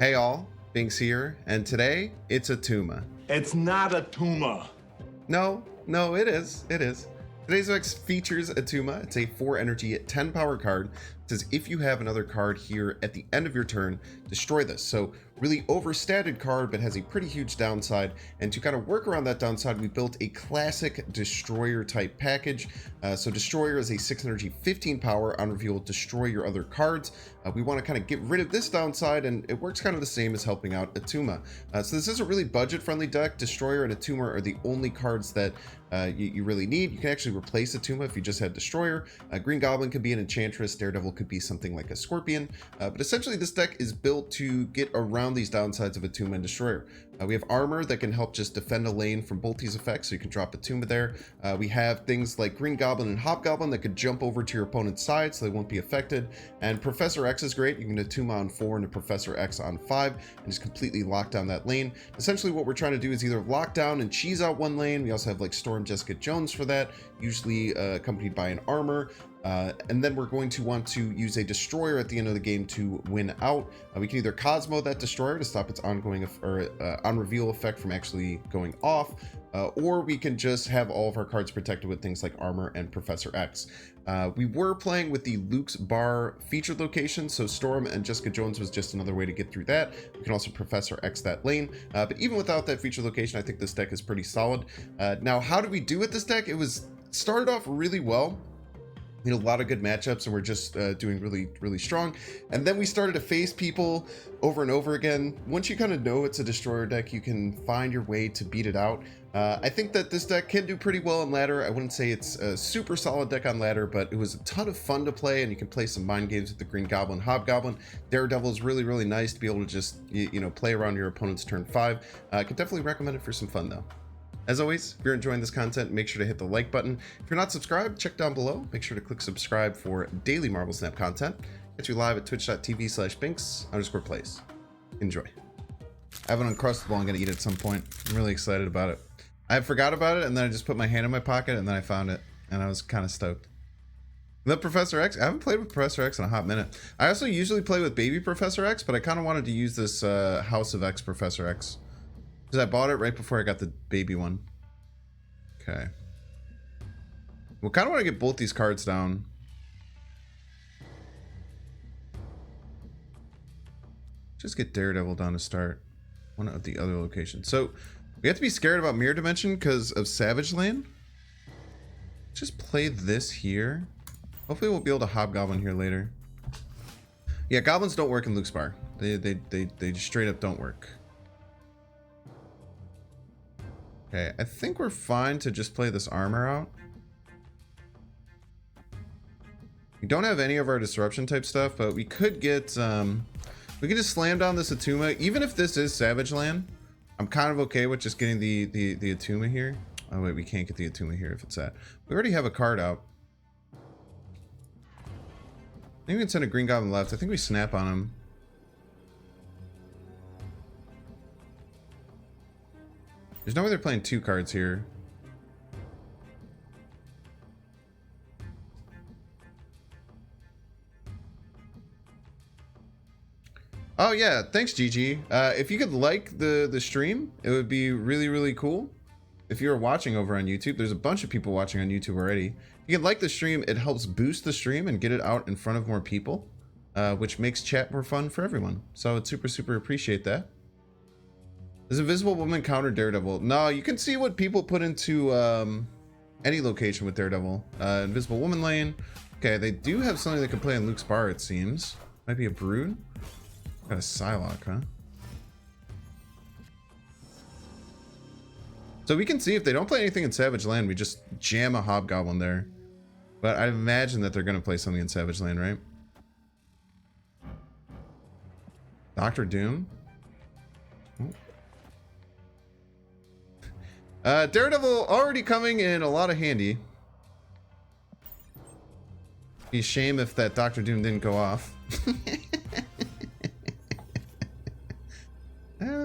Hey all, Binks here, and today it's Attuma. It's not a tumor. No, it is. Today's X features Attuma. It's a 4 energy, 10 power card. It says if you have another card here at the end of your turn, destroy this. So really overstated card, but has a pretty huge downside. And to kind of work around that downside, we built a classic Destroyer type package. So Destroyer is a 6 energy, 15 power. On reveal, destroy your other cards. We want to kind of get rid of this downside, and it works kind of the same as helping out Attuma. So this is a really budget-friendly deck. Destroyer and Attuma are the only cards that you really need. You can actually replace Attuma if you just had Destroyer. Green Goblin could be an Enchantress. Daredevil could be something like a Scorpion. But essentially, this deck is built to get around these downsides of Attuma and Destroyer. We have armor that can help just defend a lane from both these effects, so you can drop Attuma there. We have things like Green Goblin and Hobgoblin that could jump over to your opponent's side, so they won't be affected. And Professor X is great. You can Attuma on 4 and a Professor X on 5 and just completely lock down that lane. Essentially, what we're trying to do is either lock down and cheese out one lane. We also have like Storm Jessica Jones for that, usually accompanied by an armor. And then we're going to want to use a Destroyer at the end of the game to win out. We can either Cosmo that Destroyer to stop its ongoing or on reveal effect from actually going off, or we can just have all of our cards protected with things like armor and Professor X. We were playing with the Luke's Bar featured location, so Storm and Jessica Jones was just another way to get through that. We can also Professor X that lane, but even without that featured location, I think this deck is pretty solid. Now, how did we do with this deck? It was started off really well. We had a lot of good matchups, and we're just doing really strong. And then we started to face people over and over again. Once you kind of know it's a Destroyer deck, you can find your way to beat it out. I think that this deck can do pretty well on ladder. I wouldn't say it's a super solid deck on ladder, but it was a ton of fun to play, and you can play some mind games with the Green Goblin, Hobgoblin. Daredevil is really nice to be able to just play around your opponent's turn 5. I could definitely recommend it for some fun though. As always, if you're enjoying this content, make sure to hit the like button. If you're not subscribed, check down below. Make sure to click subscribe for daily Marvel Snap content. Get you live at twitch.tv/binks_plays. Enjoy. I have an Uncrustable. I'm going to eat it at some point. I'm really excited about it. I forgot about it, and then I just put my hand in my pocket, and then I found it, and I was kind of stoked. The Professor X, I haven't played with Professor X in a hot minute. I also usually play with Baby Professor X, but I kind of wanted to use this House of X Professor X. Because I bought it right before I got the baby one. Okay. We kind of want to get both these cards down. Just get Daredevil down to start. One of the other locations. So, we have to be scared about Mirror Dimension because of Savage Land. Just play this here. Hopefully we'll be able to Hobgoblin here later. Yeah, Goblins don't work in Luke's Bar. They just straight up don't work. Okay, I think we're fine to just play this armor out. We don't have any of our disruption type stuff, but we could get, we can just slam down this Attuma. Even if this is Savage Land, I'm kind of okay with just getting the Attuma here. Oh wait, we can't get the Attuma here if it's that. We already have a card out. I think we can send a Green Goblin left. I think we snap on him. There's no way they're playing 2 cards here. Oh yeah, thanks GG. If you could like the stream, it would be really cool. If you're watching over on YouTube, there's a bunch of people watching on YouTube already. If you can like the stream, it helps boost the stream and get it out in front of more people, which makes chat more fun for everyone. So I'd super appreciate that. Does Invisible Woman counter Daredevil? No, you can see what people put into any location with Daredevil. Invisible Woman lane. Okay, they do have something that can play in Luke's Bar, it seems. Might be a Brood. Got a Psylocke, huh? So we can see if they don't play anything in Savage Land, we just jam a Hobgoblin there. But I imagine that they're going to play something in Savage Land, right? Dr. Doom? Daredevil already coming in a lot of handy. Be a shame if that Dr. Doom didn't go off. We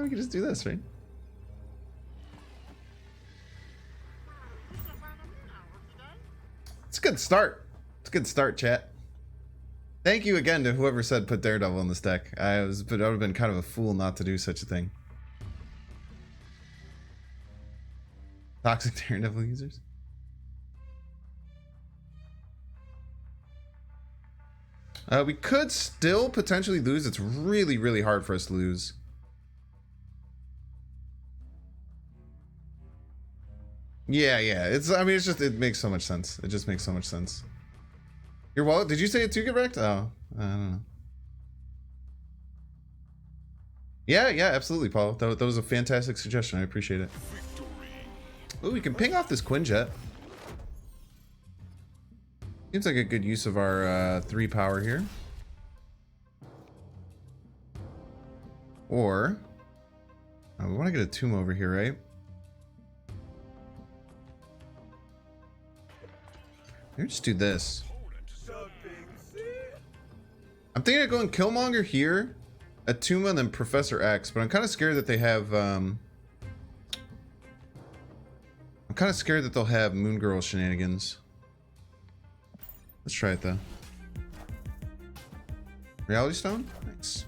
can just do this, right? It's a good start. It's a good start, chat. Thank you again to whoever said put Daredevil in this deck. I would have been kind of a fool not to do such a thing. Toxic Daredevil users. We could still potentially lose. It's really, really hard for us to lose. Yeah. I mean, it makes so much sense. It just makes so much sense. Your wallet? Did you say it too get wrecked? Oh, I don't know. Yeah, absolutely, Paul. That was a fantastic suggestion. I appreciate it. Oh, we can ping off this Quinjet. Seems like a good use of our 3 power here. Or we want to get a tomb over here, right? Maybe just do this. I'm thinking of going Killmonger here, Attuma, and then Professor X, but I'm kind of scared that they have I'm kind of scared that they'll have Moon Girl shenanigans. Let's try it though. Reality Stone? Nice.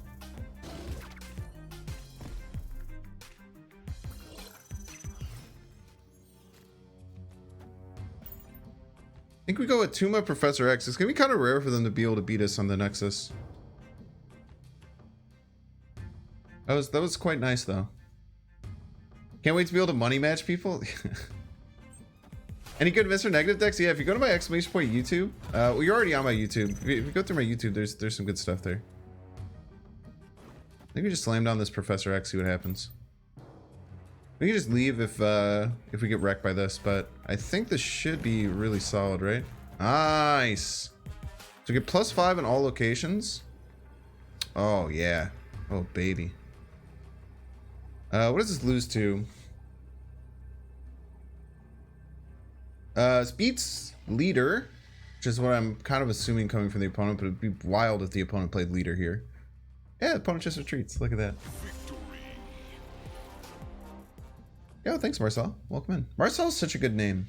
I think we go with Attuma, Professor X. It's gonna be kind of rare for them to be able to beat us on the Nexus. That was quite nice though. Can't wait to be able to money match people. Any good Mr. Negative decks? Yeah, if you go to my exclamation point YouTube, well, you're already on my YouTube. If you go through my YouTube, there's some good stuff there. I think we just slam down this Professor X, see what happens. We can just leave if we get wrecked by this, but I think this should be really solid, right? Nice. So we get +5 in all locations. Oh yeah. Oh baby. What does this lose to? Speed's leader, which is what I'm kind of assuming coming from the opponent, but it'd be wild if the opponent played leader here. Yeah, the opponent just retreats. Look at that. Yo, thanks, Marcel. Welcome in. Marcel's such a good name.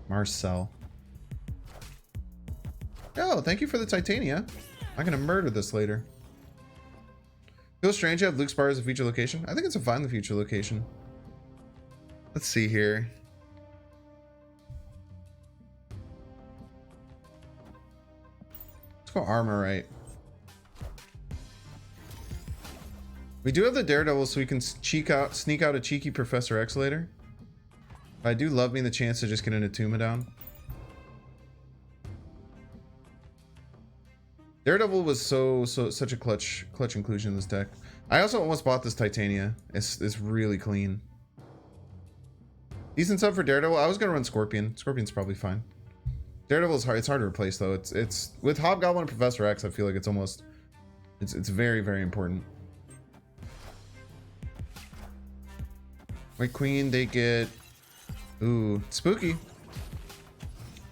Marcel. Yo, thank you for the Titania. I'm gonna murder this later. Feels strange to have Luke's bar as a feature location. I think it's a fine feature location. Let's see here. Let's go armor right. We do have the Daredevil, so we can sneak out a cheeky Professor X later. I do love me the chance to just get an Attuma down. Daredevil was such a clutch inclusion in this deck. I also almost bought this Titania. It's really clean. Decent sub for Daredevil. I was gonna run Scorpion. Scorpion's probably fine. Daredevil is hard. It's hard to replace though. It's with Hobgoblin and Professor X. I feel like it's very, very important. White Queen, they get, ooh, spooky.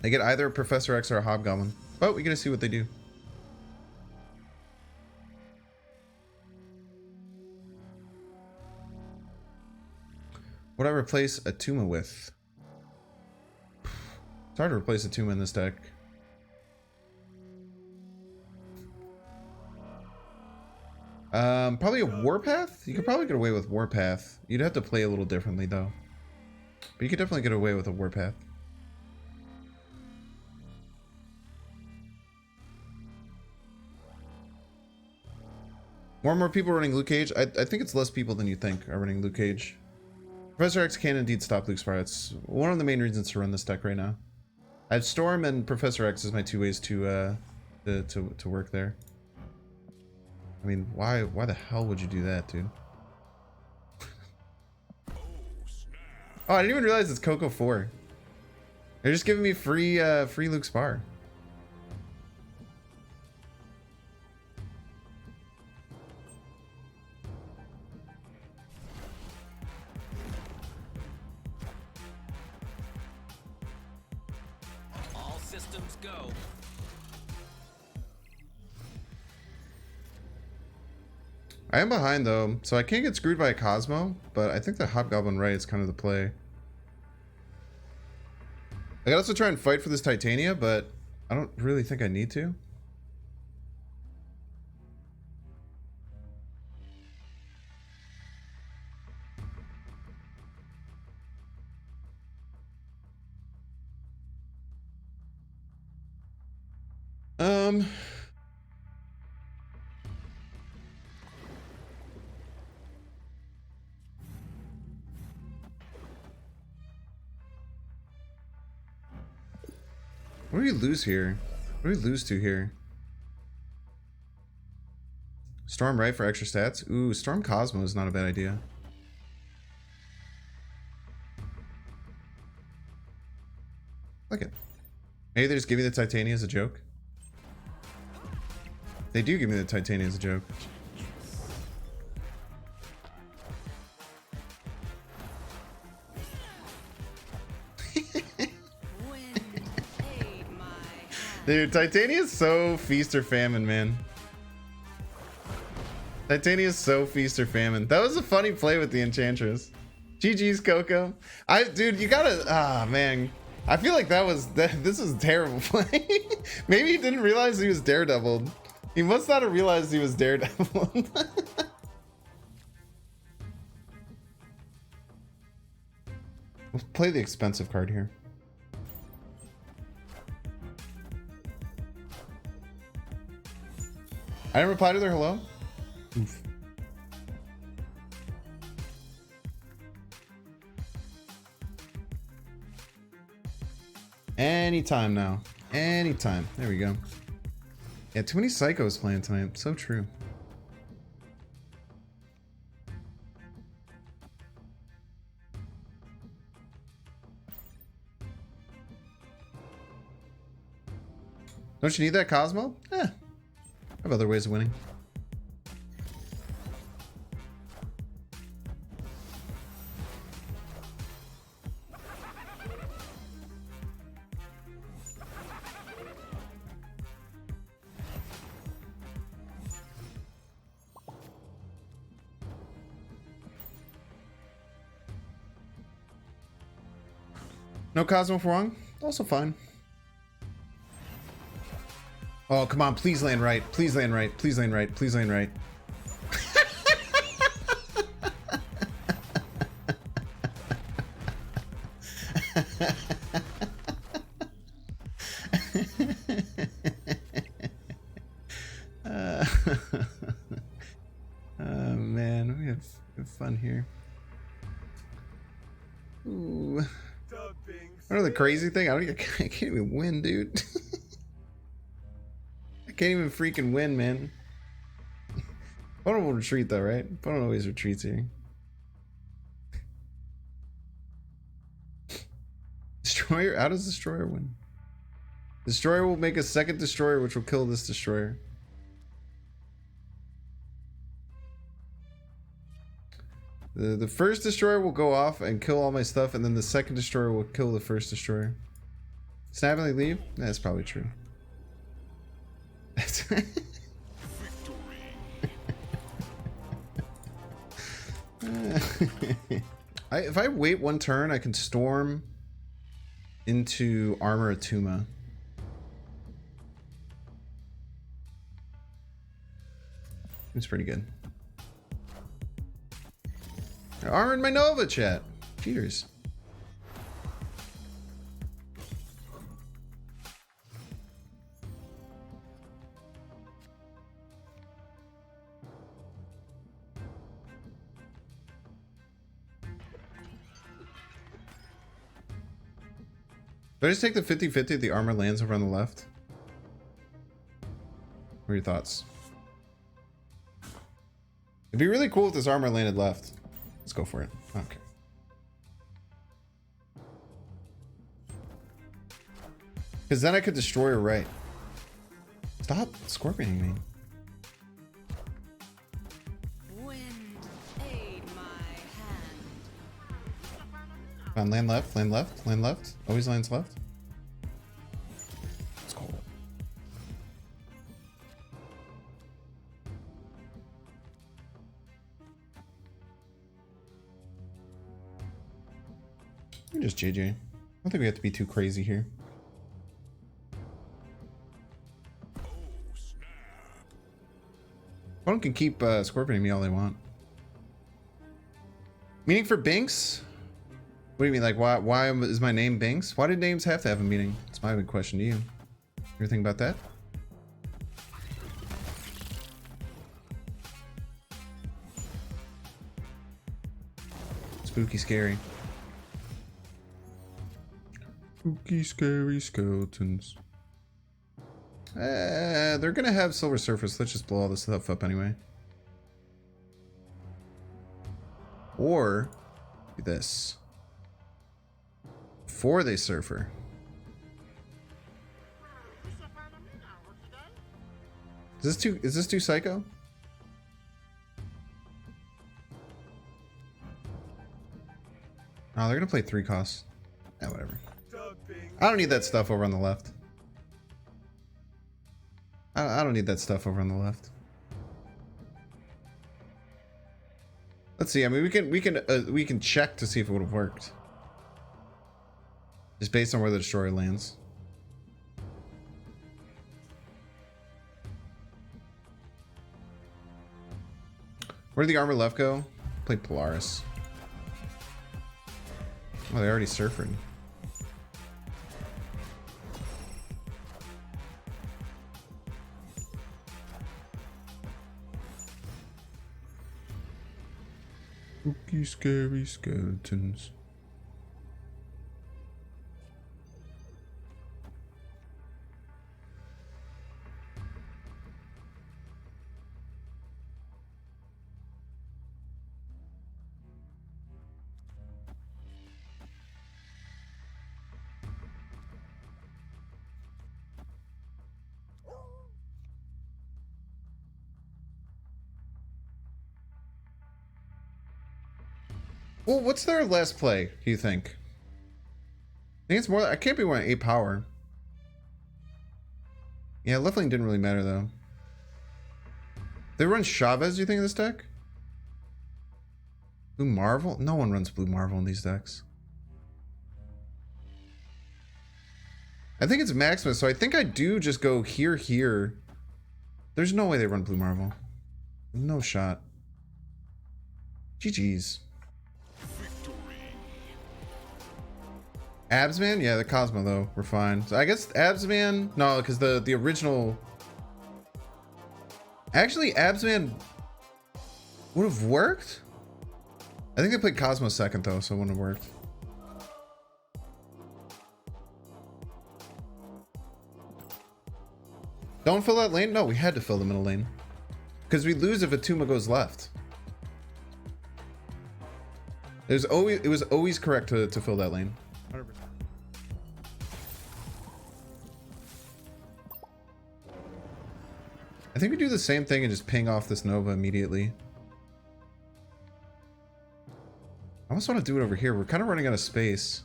They get either a Professor X or a Hobgoblin, but we get to see what they do. What do I replace Attuma with? It's hard to replace Attuma in this deck. Probably a Warpath? You could probably get away with Warpath. You'd have to play a little differently though. But you could definitely get away with a Warpath. More and more people running Luke Cage. I think it's less people than you think are running Luke Cage. Professor X can indeed stop Luke's power. It's one of the main reasons to run this deck right now. I have Storm and Professor X as my 2 ways to work there. I mean, why the hell would you do that, dude? Oh, I didn't even realize it's Coco 4. They're just giving me free Luke Spar. All systems go. I am behind though, so I can't get screwed by a Cosmo, but I think the Hobgoblin right is kind of the play. I could also try and fight for this Titania, but I don't really think I need to. What do we lose here? What do we lose to here? Storm right for extra stats? Ooh, Storm Cosmo is not a bad idea. Look it. Maybe they just give me the Titania as a joke. They do give me the Titania as a joke. Dude, Titania is so feast or famine, man. Titania is so feast or famine. That was a funny play with the Enchantress. GG's, Coco. Dude, you gotta, man. I feel like this was a terrible play. Maybe he didn't realize he was Daredevil. He must not have realized he was Daredevil. Let's play the expensive card here. I didn't reply to their hello? Oof. Anytime now. Anytime. There we go. Yeah, too many psychos playing tonight. So true. Don't you need that Cosmo? Eh. I have other ways of winning. No Cosmo for wrong? Also fine. Oh, come on. Please land right. Please land right. Please land right. Please land right. Oh, man. We have fun here. Ooh. I know the crazy thing. I can't even win, dude. I can't even freaking win, man. Opponent will retreat though, right? Opponent always retreats here. Destroyer? How does Destroyer win? Destroyer will make a second Destroyer, which will kill this Destroyer. The first Destroyer will go off and kill all my stuff, and then the second Destroyer will kill the first Destroyer. Snap and they leave? That's probably true. If I wait one turn, I can storm into armor Attuma. It's pretty good. I armored my Nova, chat. Cheaters. Do I just take the 50-50 the armor lands over on the left? What are your thoughts? It'd be really cool if this armor landed left. Let's go for it. Okay. Because then I could destroy her right. Stop scorpioning me. Come on, land left, land left, land left. Always lands left. Let's go. We're just JJ. I don't think we have to be too crazy here. Opponent can keep scorpioning me all they want. Meaning for Binks? What do you mean? Like, why is my name Binks? Why did names have to have a meaning? It's my big question to you. Ever think about that? Spooky, scary. Spooky, scary skeletons. They're gonna have Silver Surface. Let's just blow all this stuff up anyway. Or do this. Before they Surfer. Is this too psycho? Oh, they're gonna play 3 costs. Yeah, whatever. I don't need that stuff over on the left. I don't need that stuff over on the left. Let's see. I mean, we can check to see if it would have worked. Just based on where the destroyer lands. Where did the armor left go? Play Polaris. Oh, they already surfing. Spooky, scary skeletons. Well, what's their last play, do you think? I think it's more... I can't be one 8 power. Yeah, left lane didn't really matter, though. They run Chavez, do you think, in this deck? Blue Marvel? No one runs Blue Marvel in these decks. I think it's Maximus, so I think I do just go here. There's no way they run Blue Marvel. No shot. GG's. Absman? Yeah, the Cosmo though. We're fine. So I guess Absman... No, because the original... Actually, Absman would have worked? I think they played Cosmo second though, so it wouldn't have worked. Don't fill that lane? No, we had to fill the middle lane. Because we lose if Attuma goes left. It was always correct to fill that lane. 100%. I think we do the same thing and just ping off this Nova immediately. I almost want to do it over here. We're kind of running out of space.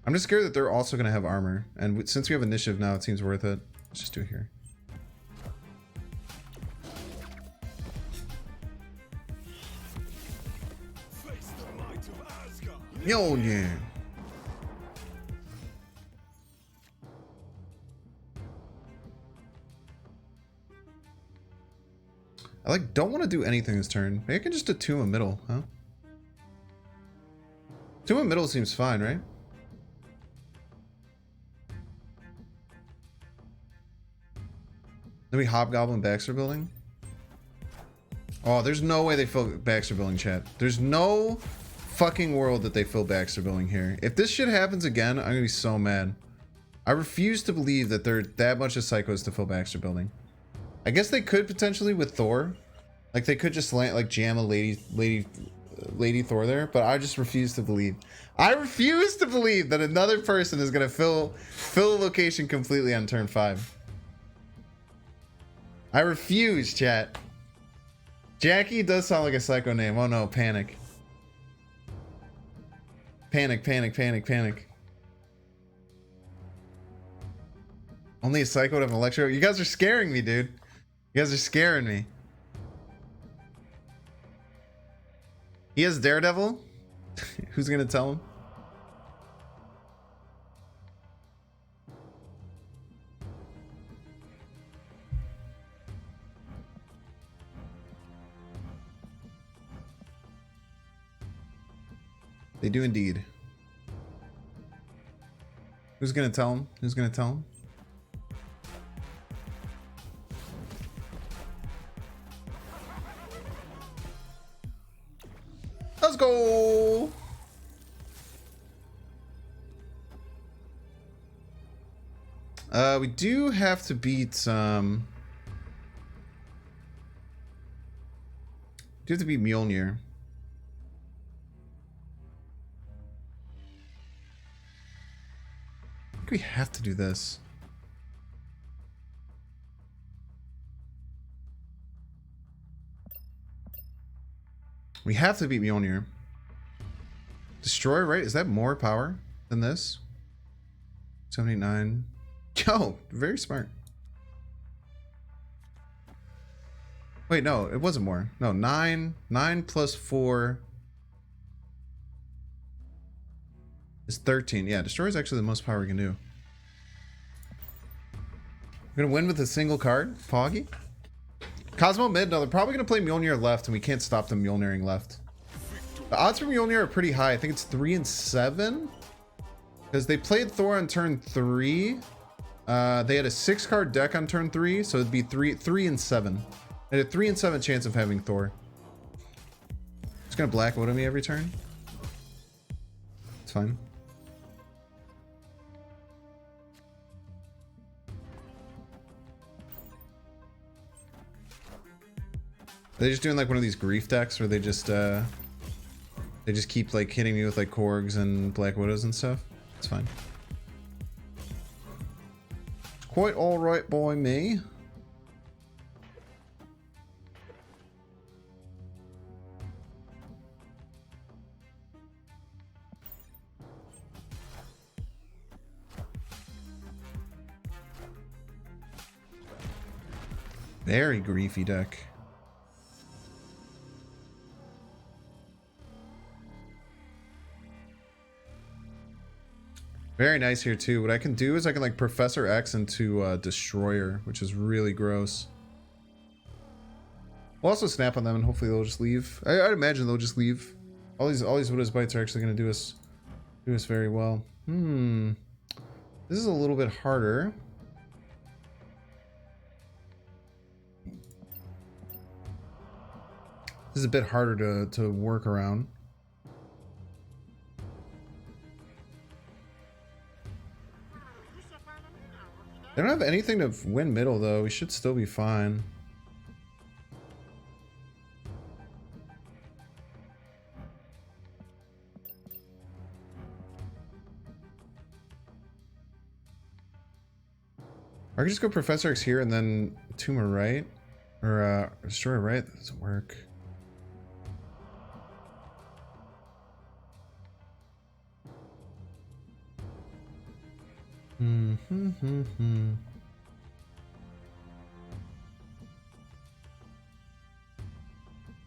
I'm just scared that they're also going to have armor. And since we have initiative now, it seems worth it. Let's just do it here. Yo, yeah. I don't want to do anything this turn. Maybe I can just Attuma middle, huh? Attuma middle seems fine, right? Then we Hobgoblin Baxter building. Oh, there's no way they fill Baxter building, chat. There's no fucking world that they fill Baxter building here. If this shit happens again, I'm gonna be so mad. I refuse to believe that they're that much of psychos to fill Baxter building. I guess they could potentially with Thor. Like they could just land, like jam a lady Thor there, but I just refuse to believe. I refuse to believe that another person is gonna fill a location completely on turn 5. I refuse, chat. Jackie does sound like a psycho name. Oh no, panic. Panic, panic, panic, panic. Only a psycho would have an electro. You guys are scaring me, dude. You guys are scaring me. He has Daredevil? Who's gonna tell him? They do indeed. Who's gonna tell him? Who's gonna tell him? Let's go! We do have to beat do have to beat Mjolnir. I think we have to do this. We have to beat Mjolnir. Destroyer, right? Is that more power than this? 79. Yo, very smart. Wait, no, it wasn't more. No, 9 plus 4 is 13. Yeah, Destroyer is actually the most power we can do. We're gonna win with a single card, Poggy. Cosmo mid. No, they're probably gonna play Mjolnir left, and we can't stop them Mjolniring left. The odds for Mjolnir are pretty high. I think it's 3 and 7, because they played Thor on turn 3. They had a 6-card deck on turn 3, so it'd be 3 and 7. They had a 3 and 7 chance of having Thor. Just gonna Black Widow me every turn. It's fine. Are they just doing like one of these grief decks where they just keep like hitting me with like Korgs and Black Widows and stuff? It's fine. It's quite alright by me. Very griefy deck. Very nice here too. What I can do is I can like Professor X into Destroyer, which is really gross. We'll also snap on them and hopefully they'll just leave. I'd imagine they'll just leave. All these Widow's Bites are actually going to do us very well. This is a little bit harder. This is a bit harder to work around. They don't have anything to win middle though. We should still be fine. I could just go Professor X here and then Tumor right, or Destroyer right. That doesn't work.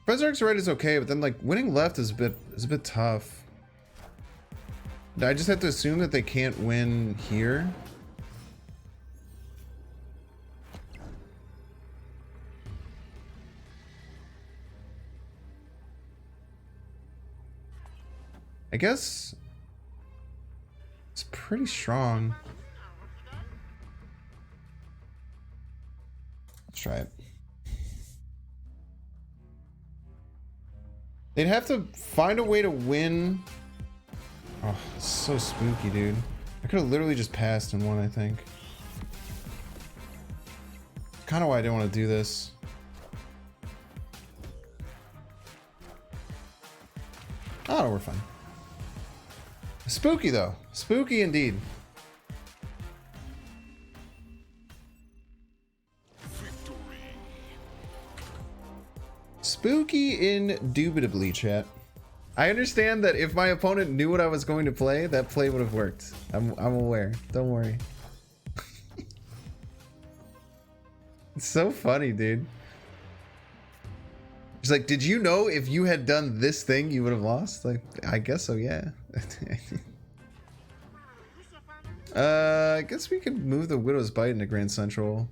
Professor X right is okay, but then like winning left is a bit tough. I just have to assume that they can't win here. I guess it's pretty strong. Let's try it. They'd have to find a way to win. Oh, it's so spooky, dude. I could have literally just passed and won, I think. Kind of why I didn't want to do this. Oh, we're fine. Spooky, though. Spooky indeed. Spooky indubitably, chat. I understand that if my opponent knew what I was going to play, that play would have worked. I'm aware. Don't worry. It's so funny, dude. She's like, did you know if you had done this thing, you would have lost? Like, I guess so, yeah. I guess we could move the Widow's Bite into Grand Central.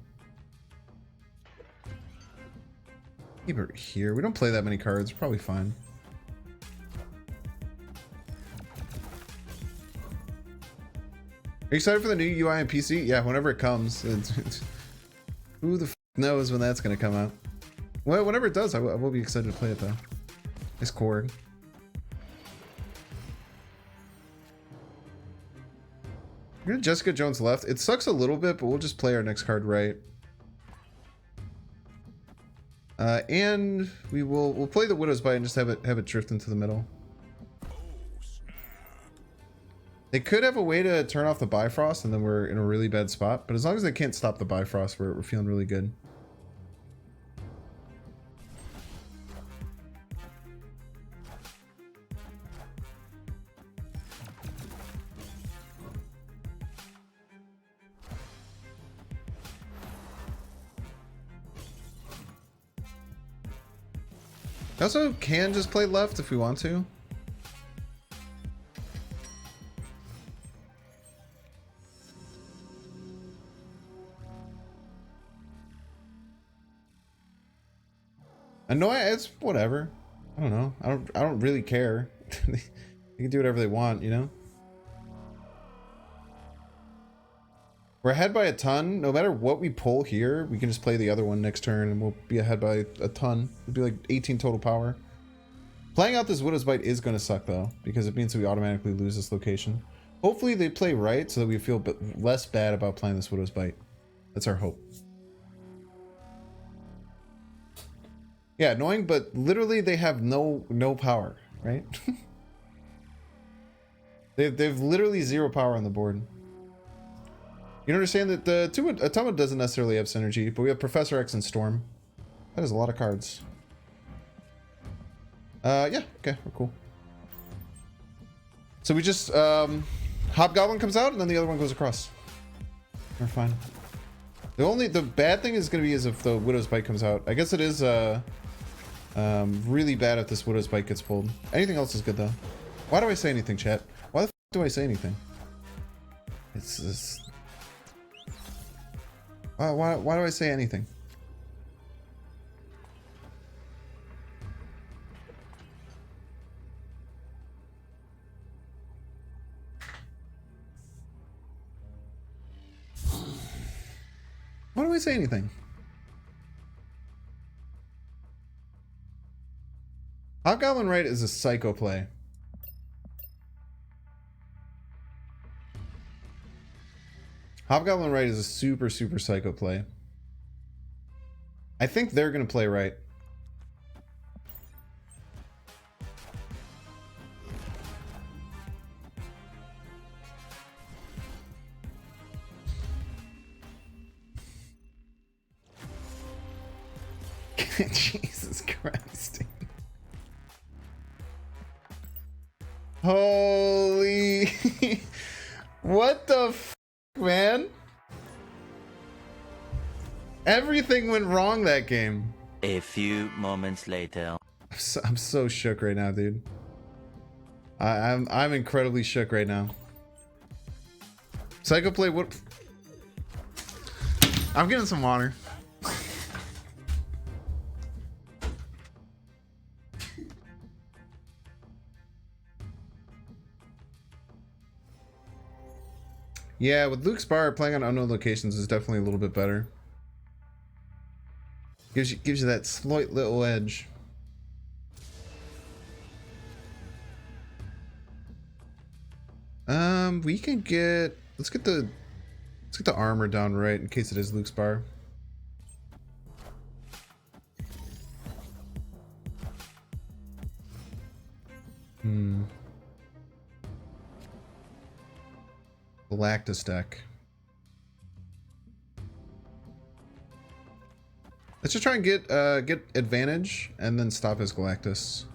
Keep it here. We don't play that many cards. We're probably fine. you excited for the new UI and PC? Yeah, whenever it comes. Who the f knows when that's gonna come out? Well, whenever it does, I will be excited to play it though. Nice chord. We're gonna Jessica Jones left. It sucks a little bit, but we'll just play our next card right. And we'll play the Widow's Bite and just have it drift into the middle. They could have a way to turn off the Bifrost, and then we're in a really bad spot. But as long as they can't stop the Bifrost, we're feeling really good. I also can just play left if we want to. Annoying, it's whatever. I don't know. I don't really care. They can do whatever they want, you know? We're ahead by a ton. No matter what we pull here, we can just play the other one next turn and we'll be ahead by a ton. It'd be like 18 total power. Playing out this Widow's Bite is going to suck though, because it means that we automatically lose this location. Hopefully they play right so that we feel less bad about playing this Widow's Bite. That's our hope. Yeah, annoying, but literally they have no power, right? They've literally 0 power on the board. You understand that the Attuma doesn't necessarily have synergy, but we have Professor X and Storm. That is a lot of cards. Yeah, okay, we're cool. So we just Hobgoblin comes out and then the other one goes across. We're fine. The bad thing is gonna be is if the Widow's Bite comes out. I guess it is really bad if this Widow's Bite gets pulled. Anything else is good though. Why do I say anything, chat? Why the f do I say anything? It's just... Why do I say anything? Why do I say anything? Hobgoblin Right is a psycho play. Hobgoblin Right is a super psycho play. I think they're gonna play right. Jesus Christ. Holy. What the f, man? Everything went wrong that game. A few moments later. I'm so shook right now, dude. I'm incredibly shook right now. Psycho play, what? I'm getting some water. Yeah, with Luke's Bar, playing on unknown locations is definitely a little bit better. Gives you that slight little edge. We can get let's get the armor down right in case it is Luke's Bar. Galactus deck. Let's just try and get advantage and then stop his Galactus.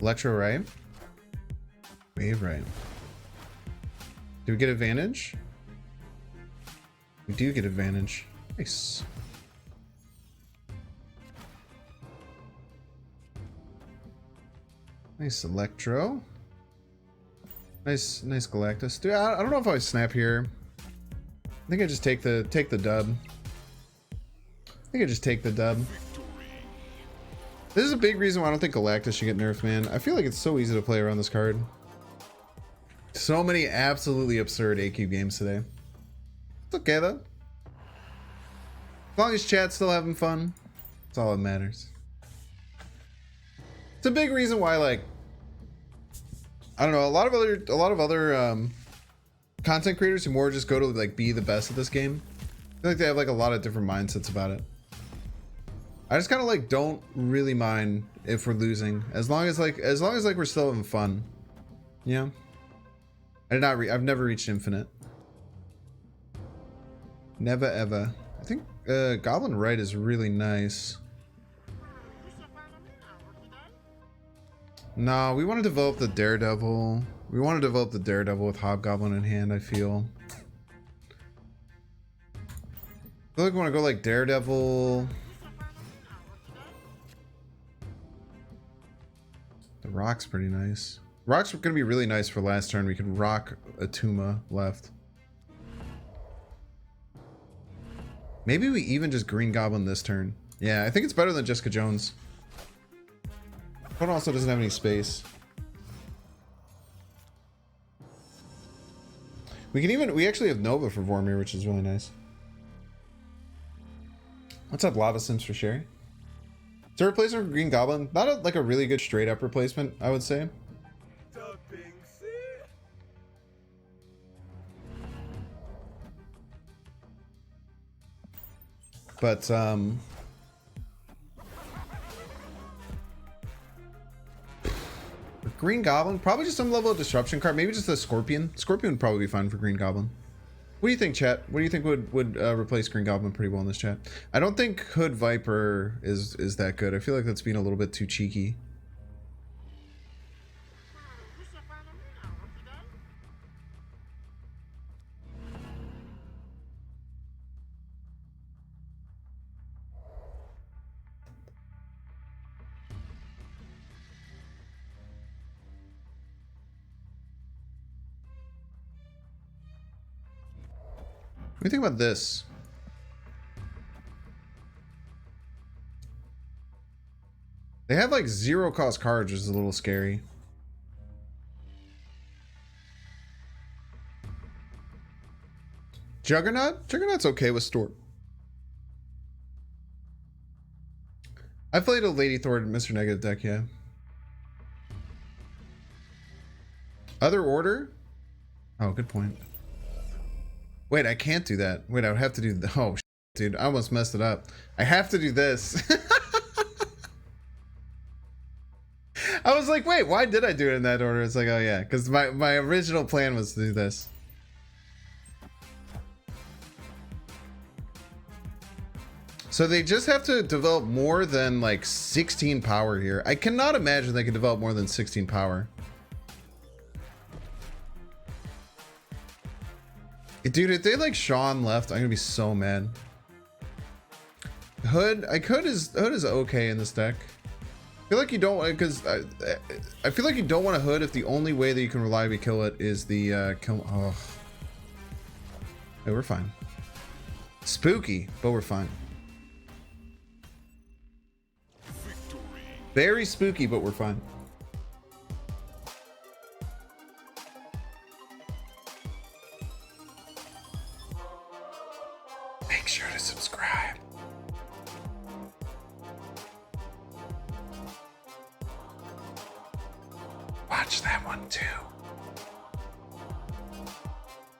Electro right. Wave right. Do we get advantage? We do get advantage. Nice. Nice Electro. Nice Galactus. Dude, I don't know if I snap here. I think I just take the dub. I think I just take the dub. This is a big reason why I don't think Galactus should get nerfed, man. I feel like it's so easy to play around this card. So many absolutely absurd AQ games today. It's okay though. As long as chat's still having fun, that's all that matters. It's a big reason why, like, I don't know, a lot of other content creators who more just go to like be the best at this game. I feel like they have like a lot of different mindsets about it. I just kind of like don't really mind if we're losing, as long as we're still having fun. Yeah. I've never reached infinite. Never ever. I think Goblin Right is really nice. No, we want to develop the Daredevil. We want to develop the Daredevil with Hobgoblin in hand, I feel. I feel like we want to go like Daredevil. The Rock's pretty nice. Rock's going to be really nice for last turn. We could rock Attuma left. Maybe we even just Green Goblin this turn. Yeah, I think it's better than Jessica Jones. But also doesn't have any space. We actually have Nova for Vormir, which is really nice. What's up, Lava Sims for Sherry? It's a replacement for Green Goblin. Not like a really good straight up replacement, I would say. But Green Goblin, probably just some level of disruption card. Maybe just a Scorpion. Scorpion would probably be fine for Green Goblin. What do you think, chat? What do you think would replace Green Goblin pretty well in this chat? I don't think Hood Viper is that good. I feel like that's being a little bit too cheeky. What do you think about this? They have like 0 cost cards, which is a little scary. Juggernaut? Juggernaut's okay with Storm. I played a Lady Thor Mr. Negative deck, yeah. Other order? Oh, good point. Wait, I can't do that. Wait, I would have to do the... Oh, dude, I almost messed it up. I have to do this. I was like, wait, why did I do it in that order? It's like, oh yeah, because my original plan was to do this. So they just have to develop more than like 16 power here. I cannot imagine they can develop more than 16 power. Dude, if they like Sean left, I'm gonna be so mad. Hood is okay in this deck. I feel like you don't, because I feel like you don't want a Hood if the only way that you can reliably kill it is the kill. Oh, hey, we're fine. Spooky, but we're fine. Victory. Very spooky, but we're fine. Make sure to subscribe. Watch that one too.